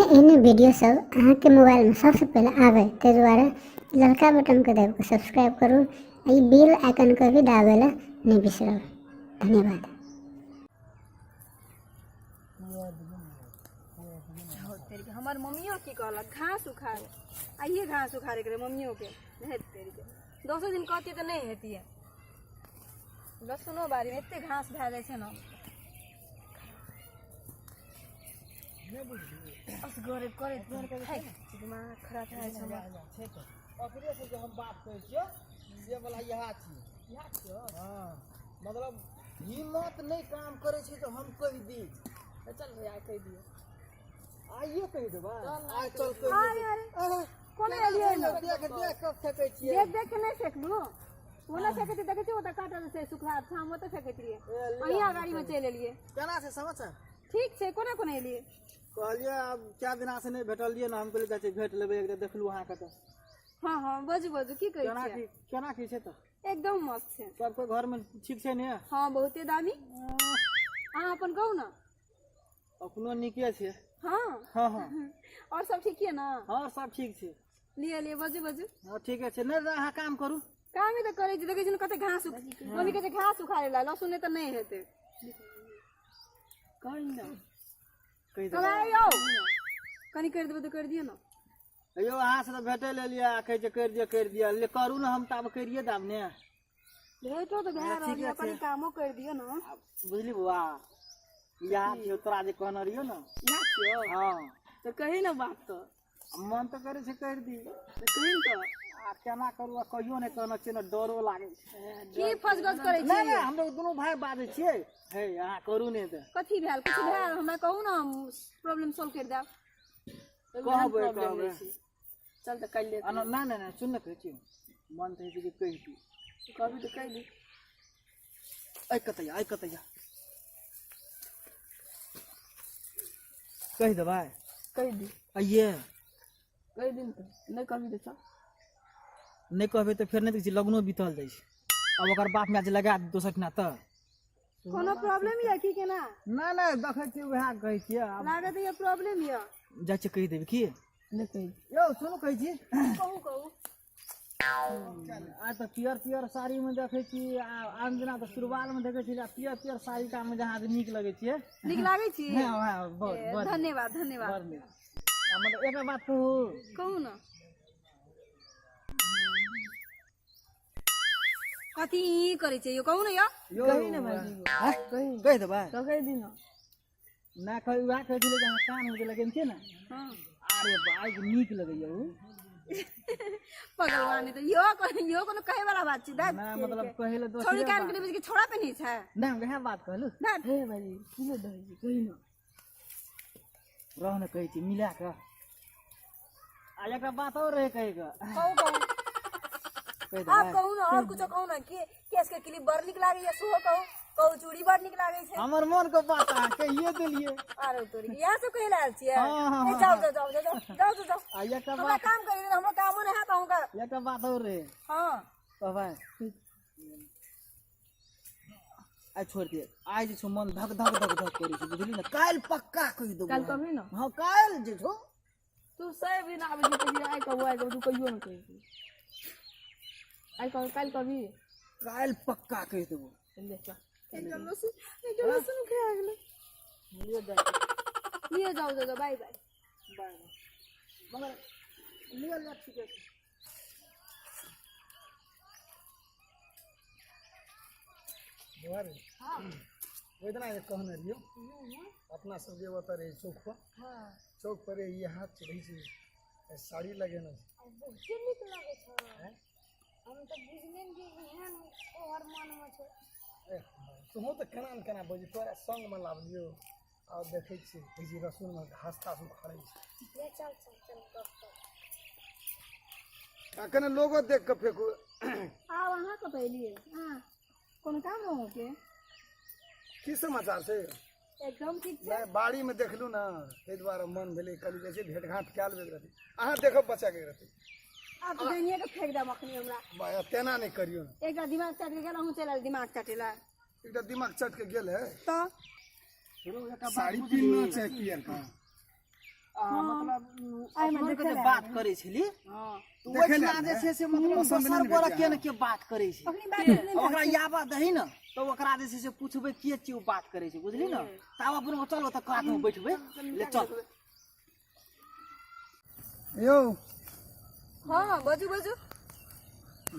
एहन वीडियो सब अहाँ के मोबाइल में सबसे पहले आवे ते दुआरे ललका बटन के दबा के सब्सक्राइब करू आ ई बेल आइकन के भी दाबेला नहीं बिसरब। धन्यवाद। हमार मम्मियों की कहलक घास उखाड़ आइए घास उखाड़े के मम्मियों के दसो दिन कहती तो नहीं हेती है। लहसुनो बाड़ी में एते घास भए जाए ना दिमाग खराब है ओकरे से जो हम बात करै छियै से वाला यह छी हां मतलब हिम्मत नहीं काम करे छै तो हम कह दी चल भैया कह दिए आइए कह देबा आज चल कह अरे कोन एलिए देख कब सकै छियै देख के नहीं फेकलू ओना फेकती देखे छी ओता काटल से सुखा हम ओता फेकत रहिए अहिया गाड़ी में चल एलिए केना से समाचार ठीक छै कोना कोना एलिए कहलिए अब क्या दिना से नहीं भेटलिए ना हम कहलिए जाचे भेट लेबे एक देखलू अहाँ के त हां बाजू की कहै छी केना की छै त एकदम मस्त छै सबके घर में ठीक छै ने हां बहुते दामी अहाँ अपन कहू ना अपनो निके छै हां हां हां और सब ठीक है ना हां सब ठीक छै लिए बाजू हां ठीक छै नै अहाँ काम करू काम ही तो करे छी देखे छी कते घास मम्मी के घास उखाड़े ला लहसुन ने तो नहीं हेते कहीं ना कहि दे यो कनी कर देबे तो कर दियो ना अयो अहाँ से तो भेटे ले लिया कहे जे कर दिया ले करू ना हम तब करिए दाम ने भेटो तो भए रहल है कनी कामो कर दियो ना बुझली बुआ या जो तोरा जे कहना रियो ना ना छियो हां तो कही ना बात तो मन तो करे से कर दी कही तो आ केना करू कहियो ने कहना छै ना डरो लागे की फसगस करे छी नहीं हम लोग दोनों भाई बाजे छियै हे अहाँ करू ने त कथि भेल कुछ भेल हमरा कहू ना प्रॉब्लम सॉल्व कर देब कहबै चल त कर ले ना सुन न कहै छी मन त है कि कहि दी कभी तो कह दी आई कतैया कह देबै कह दी आइए कह दिन तो नहीं कभी तो चल नहीं कहबे तो फिर नहीं लगनो बीतल जाइ छै अब ओकर बाप में लगा दे दोसर ठिना त कोनो प्रॉब्लम है की केना ना देखै छी वह कहै छी लागत ये प्रॉब्लम है जाइ छी कहि देबै की नहीं कह यो सुनो कहै छी कहू आ त पियर साड़ी में देखै छी आन दिना त सुरवाल में देखै छी पियर साड़ी का में जहां नीक लगै छी नीक लागै छी हां बहुत धन्यवाद मतलब एक बात कहू ना कथी करे छै यो कहू ना यो कहि ना भाई कहि देबै तो कह दी ना कहि वह कहै छी जहां कान में लगेन छै ना हां अरे भाई नीक लगैया उ भगवान तो यो कोनो कहे वाला बात छी दा ना मतलब कहले दोस्त छोड़ी कान के बीच के छोड़ा पे नहीं छै ना वह बात कहलु ना हे भाई किलो दही कहि ना रहने कहै छी मिला के आ एक बात और रहे कहेगा कहू आप कहू ना और कुछ कहू ना कि केस के क्लिप बड़ निक लागे या सो कहू चूड़ी बड़ निक लागे छै हमर मन के बात आ कहिए देलिए अरे तोरी यहां से कहि लाल छियै हां जाओ आ एक हमरा बात काम करी हमरो कामो नहीं हाथ होगा एक बात और रहे हां कहबै आ छोड़ दिए आज छो मन धक करै छै बुझली ना काल पक्का कहि देबो काल कभी ना हां काल जे छो तू सही भी ना आबे कहि आई कहू तू कहियो ना कहि आई काल कभी काल पक्का कहि देबो ले चल एकदम लसुन खा गेले लिए जाओ बाय मगर लिया ले ठीक है बुआरी हां वेदना ये कहने रियो अपना सब जे बता रहे चौक पर हां चौक पर ये हाथ चढ़ी छै साड़ी लगेना बहुत नीक लागे छै हम तो बुझलेन कि एहन ओहर मन में छै तुमो तो केना बजी तोरा संग में लावलियो आ देखै छी जी रसुन में घासता उखाड़ै छै ले चल कने लोगो देख के फेकू आ वहां के पहलिए हां कोन काम रहो के की समाचार छै एकदम ठीक छै मैं बाड़ी में देखलू ना ए द्वारा मन भेले कली जैसे भेट घाट कैल बेग रहती अहाँ देखब बच्चा के रहती आप गनिए के फेंक दम अखनी हमरा तेना नहीं करियो एकटा दिमाग चट के गेल हूं चल दिमाग चटेला एकटा दिमाग चट के गेल है तो साड़ी पहनना चाहिए पियर का मतलब अपने के जे बात करे छली हां तो ओइ ना जे छै से मतलब दोसर गोरा के न के बात करे छै अपनी बात ओकरा याबा दही न तो ओकरा जे छै से पूछबे के छी ओ बात करे छै बुझली न तब अपन चलो त कात में बैठबे ले चल यो हां बाजू बाजू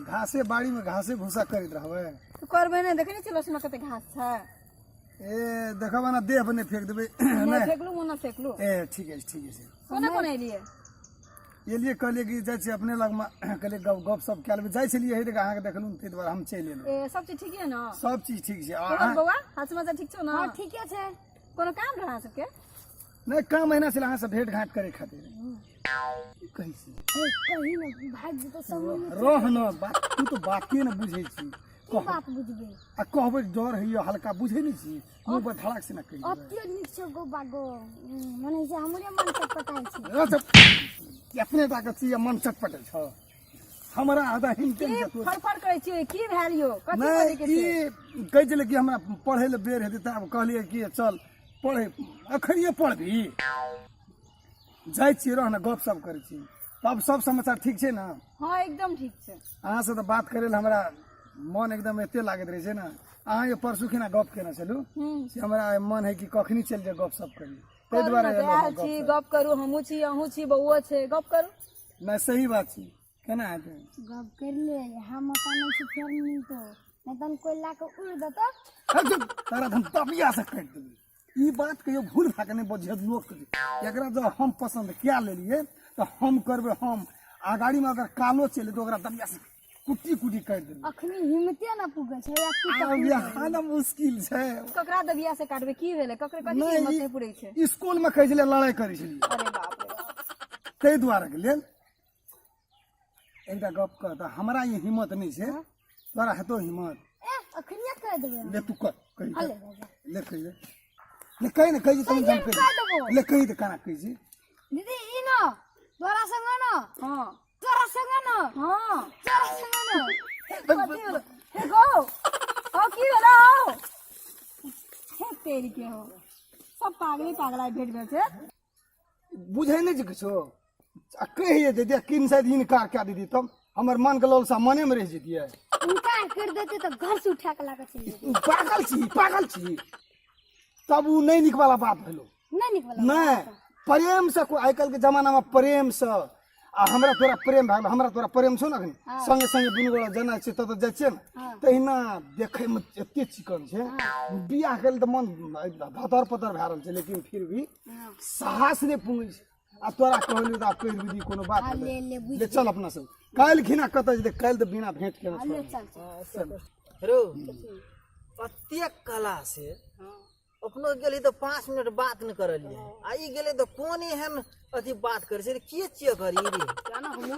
घासे बाड़ी में घासे भूसा करैत रहबै तू करबे नहीं देखे नहीं चलो उसमें कते घास है ए देखबा ना देह पर नहीं फेंक देबै नहीं फेंकलू मुना फेंकलू ए ठीक है कोना कोना एलिए ये लिए कहलिए कि जाइ छी अपने लग में कहलिए गप सब कए लेबै जाइ छलिए हे अहाँ के देखलू तै दुआरे हम चलि एलहुँ ए सब चीज ठीक है ना सब चीज ठीक छै और बौआ हाथ समाचार ठीक छौ ना हाँ ठीके छै कोनो काम रहा सबके नहीं काम महीना से अहाँ से भेंट घाट करे खातिर कहि छी कही न भाग जे तो सब रह न बात तू तो बाते न बुझै छी की बात बुझबे आ कहबै डर है हल्का बुझै नहीं छी मुंह पर धड़क से न कहि अत्यधिक छै गो बागो मने जे हमरे मन से पताई छै देबै अपने टा के छी मन चटपटे छ हमरा आधा हिंते की फड़फड़ करे छी की भैलियो कथि करे नहीं के छै ई कहि छले कि हमरा पढ़े ले बेर हेतै त अब कहलिए कि चल पढ़े अखनिए पढ़बी जाइ छी रह न गप सप करै छी तब सब समाचार ठीक छै ना हां एकदम ठीक छै अहाँ से तो बात करे ले हमरा मन एकदम एते लागत रहे छै ना अहाँ ये परसू खिना गप केना चलू से हमरा मन है कि कखनी चल जाए गप सप करी तै दुआरे आयल छी गप करू हमहू छी अहू छी बौआ छै गप करू नहीं सही बात छी केना हेतै गप कर ले हम मकान से फेर नहीं तो नहीं तन कोई ला के उड़ देता तारा हम तबिया से काट देबै ई बात कहियो भूल भाग नहीं बुझियो लोग एकरा जब हम पसंद क्या लेलिए तो हम करबे हम आगाड़ी में अगर कालो चले तो ओकरा तबिया से कुटी कुटी काट देबै अखनी हिम्मते ना पुगे छै या की आब यहाँ ना मुश्किल छै ककरा दबिया से काटबे की भेले ककरे कथि नहीं, हिम्मत नहीं पुरै छै स्कूल में कहै छलै लड़ाई करै छलिए अरे बाप रे बाप ताहि दुआरे के लेल एकटा गप कह त हमरा ये हिम्मत नहीं छै तोरा हेतो हिम्मत ए अखनिया कर देबे ले तू कर कहि हले ले कहि ले कहि न कहि तुम जान कहि ले कहि त काना कहि छी दीदी ई न तोरा संग न हां तोरा संग न हां तोरा संग न कथि भेलो हे गो हो की भेलो हे तेरी के हो सब पागले पागला भेट भेट छै बुझै नहीं छै किछो आ कहिए दे दे किन शायद इनकार कए दीदी तब हमर मन के लालसा मने में रह जतिए इनकार कर देते तो घर से उठा के लाके चली पागल छी तब उ नहीं निक वाला बात भेलो नहीं निकला नहीं प्रेम से आइ काल्हि के जमाना में प्रेम से आ हमरा तोरा प्रेम भए गेल हमरा तोरा प्रेम छौ न संगे संगे दुनू गोरा जना छै त जाइ छै न तहिना देखे में एते चिकन छै बियाह केल त मन भतर पतर भए रहल छै लेकिन फिर भी साहस नहीं पुंगे छै आ तोरा कहलू त कहि दीदी कोनो बात ले चल अपना सब काल्हि खिना कतऽ जेतै काल्हि त बिना भेंट केने चल रो प्रत्येक कला से अपनो गेली तो 5 मिनट बात न करलिए आई गेले तो कोन एहन अथी बात करे छै के चिय करी रे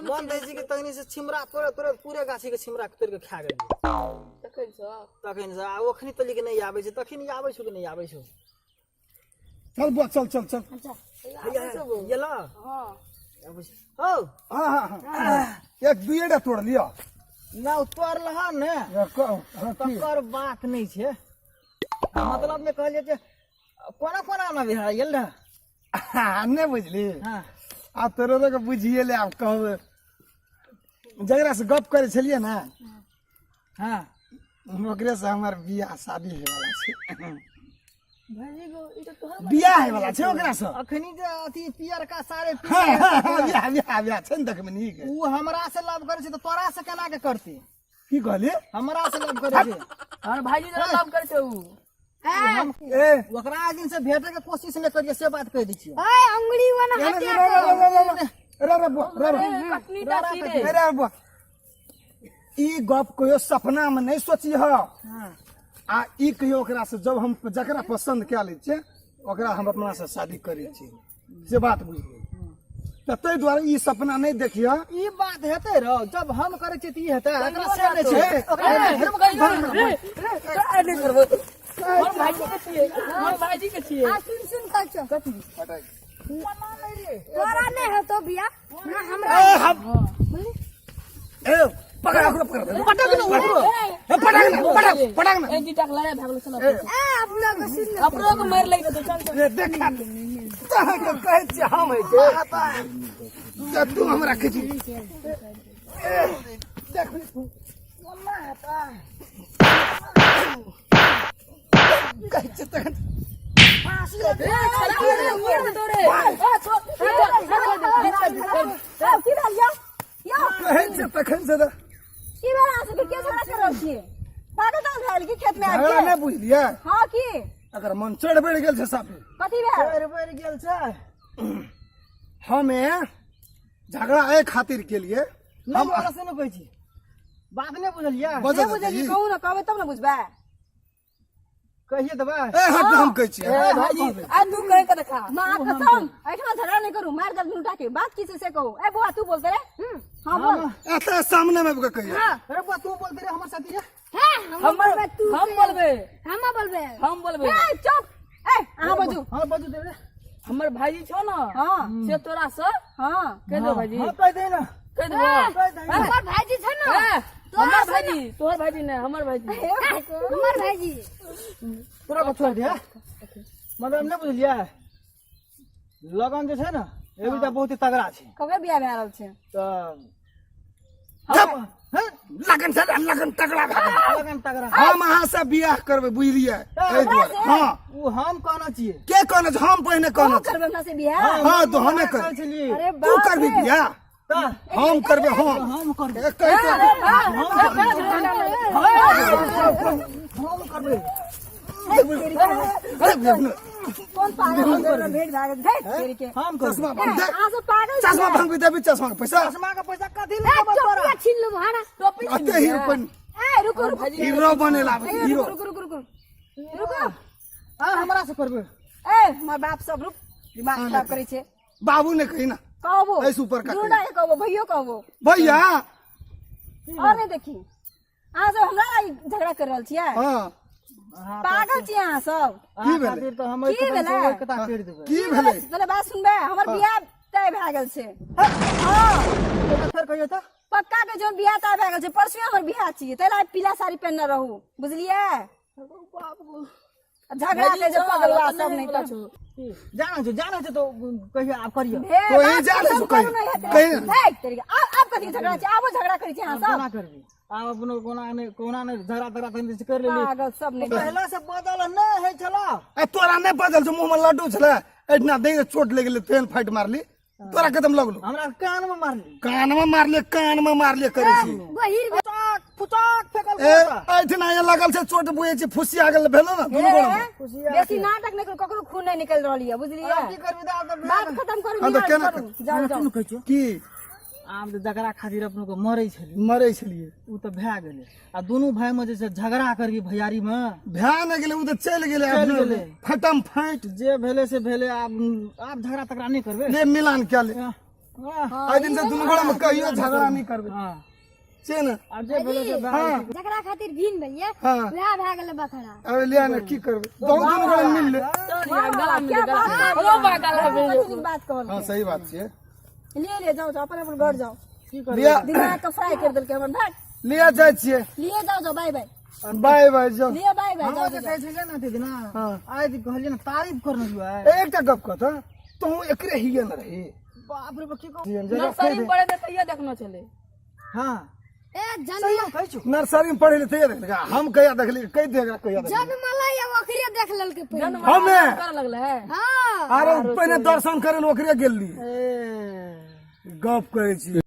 मन दै छै कि तखनी से छिमरा तोड़ पूरे गाछी के छिमरा तोड़ के खा गेली तखन से आ ओखनी तली के नहीं आबै छै तखनी आबै छै कि नहीं आबै छै चल बुआ चल ये ला हां आबै छै हो हाँ एक दुएटा तोड़ लियो ना तोड़ लहा ने तकर बात नहीं छै मतलब में कहलिए जे कोना कोना ना बिहार गेल रह नहीं बुझली हां आ तोरो के बुझिए ले आब कहब जकरा से गप करे छलिए ना हां ओकरे से हमर बियाह शादी होय वाला छै भाई गो ई तो तोहर बियाह होय वाला छै ओकरा से अखनी जे अथी पियर का सारे बियाह छै न देख में नीक उ हमरा से लव करे छै तो तोरा से केना के करती की कहली हमरा से लव करे छै और भाईजी जरा लव कर छै उ ए ओकरा दिन से भेटे के कोशिश नहीं करिए से बात कह दी छियै ओए अंगुली वाला हटे रे बुआ कटनी ता सीधे रे बुआ ई गप कहियो सपना में नहीं सोची ह आ ई कहियो ओकरा से जब हम जकरा पसंद कए लै छियै ओकरा हम अपना से शादी करै छी से बात बुझिए त तै दुआरे ई सपना नहीं देखियो ई बात हेते र जब हम करे छी त ई हेते एकरा से नहीं छै हम भाईजी के छिए हम भाईजी के छिए आ सुन कर छ कथि तोरा नहीं है तो बिया ना हमरा ए पकड़ पटक ना एक गिटार लड़ा भागलो चलो ए आप लोग सुन अपनो को मार लगे तो चल देखा कहाँ के कहै छी हम है के तू हमरा खींची देख कहै छी तखन कहै छी तखन से खेत में झगड़ा नहीं बुझलियै हाँ की अगर मन चढ़ बढ़ गेल छै साफे कथी भेल बढ़ गेल छै हमे झगड़ा एहि खातिर के लिए हम ओकरा से न कहै छी बात नहीं बुझलियै बजल बुझलियै कहू ना कहबै तब ना बुझबै कहिए देबै ए हट हम कहै छी भाईजी आ तू कह के देखा मां कसम ऐठा झगड़ा नहीं करू मार दल लुटा के बात किसी से कहू ए बुआ तू बोलते रे हां बोल एते सामने में कहिए अरे बुआ तू बोलते रे हमर साथी रे हम बोलबे तू हम बोलबे हम बोलबे ए चुप ए आ बाजू हां बाजू दे रे हमर भाईजी छौ न हां से तोरा से हां कह दो भाईजी हां कह दे ना कह दो हमर भाईजी छ न हमर भाईजी तोहर भाईजी नहीं हमर भाईजी पूरा बच्चा दे मतलब नहीं बुझलियै लगन जे छै ना एबी त बहुत तगड़ा छै कबे बियाह भए रहल छै त लगन तगड़ा भए लगन तगड़ा हम अहाँ से बियाह करबै बुझलियै एहि दुआरे हाँ उ हम कहना छियै के कहने छै हम पहिने कहने छी करबे हमरा से बियाह हाँ तो हमे कर छलियै अरे तू बाप करबी रे बियाह हम करबे हम करबै एक कहि हम करबै कौन पागल भेट भाग दे तेरे के हम करबै चश्मा बांध दे आ सब पागल चश्मा बांध देबी चश्मा के पैसा चश्मा का पैसा कथि ले देबो तोरा छीन लो भाड़ा टोपी अते हीरो बन ए रुको रुको हीरो बने लाबे हीरो रुको रुको रुको रुको हां हमरा से करबै ए हमर बाप सब रुक दिमाग खराब करे छे बाबू ने कही ना कहबो ऐसे ऊपर का ढूंढा के कहबो भैयो कहबो भैया और नहीं देखी अहाँ सब हमरा लाई झगड़ा कर रहल छियै हाँ पागल छियै अहाँ सब की भेलै खातिर तो हम की भेलै? कता कर देबै की भेलै पहले बात सुनबे हमर बियाह तय भए गेल छै हां फेर कहियो त पक्का के जो बियाह तय भए गेल छै परसुए हमर बियाह छियै तै ला पीला साड़ी पहनने रहू बुझलियै झगड़ा के जो पगलवा सब नहीं तो जाना छै तो कहियो आप करियो तो ही जाने छो कहीं अब कथी झगड़ा छै आबो झगड़ा करै छी अहाँ सब कोना करबी आब अपनो कोना ने झगड़ा तगड़ा तनी से कर लेली पागल सब नहीं पहला से बदल नहीं है छला ए तोरा नहीं बदल छो मुंह में लड्डू छले एतना दे चोट ले गेले तेन फाइट मारली तोरा कदम लगलो हमरा कान में मारली कान में मारले करे छी फुटाक फुटाक फेकल ए एठना ये लगल छै चोट बुए छी फुसिया गेल भेलो ना दुनु गोड़ में बेसी नाटक नहीं करू ककरो खून नहीं निकल रहल है बुझलियै की करबी दा बात खत्म करू हाँ तो बियाह केना करू जाओ जाओ कहै छियो की आब झगड़ा खातिर अपनो को मरै छली मरे छलिए उ त भए गेलै आ दुनू भाई में जैसे झगड़ा करबी भैयारी में भ्या नहीं गेले उ तो चल गेले चलि अपने गेलै। फटम फाइट जे भेले से भेले आब झगड़ा तगड़ा नहीं करबे ले मिलान क्या ले हां आई दिन से दुनु गोड़ में कहियो झगड़ा नहीं करबे हां छै ना आ जे भेले से हाँ जकरा खातिर भीन भेलिए हाँ वएह भए गेलै बखरा अब लिया ना की करबे बहुत दुनु गोड़ में मिल ले क्या बात बात कहल हां सही बात छै ले जाओ जाओ अपन घर जाओ लिया दिमाग का फ्राई कर देलके हमर भाग लिया जाय छिए लिए जाओ जाओ बाय बाय बाय बाय जाओ लिए बाय बाय हम जाओ जे कहै छलियै ना ते दिना आइ दी कहलियै ना तारीफ करने जुआ एकटा गप कह त तू एकरे हिये न रही बाप रे की कह नर्सरी में पढ़े थे ये देखना चले हां ए जन सही कहै छु नर्सरी में पढ़े ले थे देख हम कहिया देखली कह देगा कहिया देख जन मलाई ओकरे देख लेलकै पहिले हमे कर लगले है हां अरे पहले दर्शन करे ले ओकरे गेली ए गप कहै छी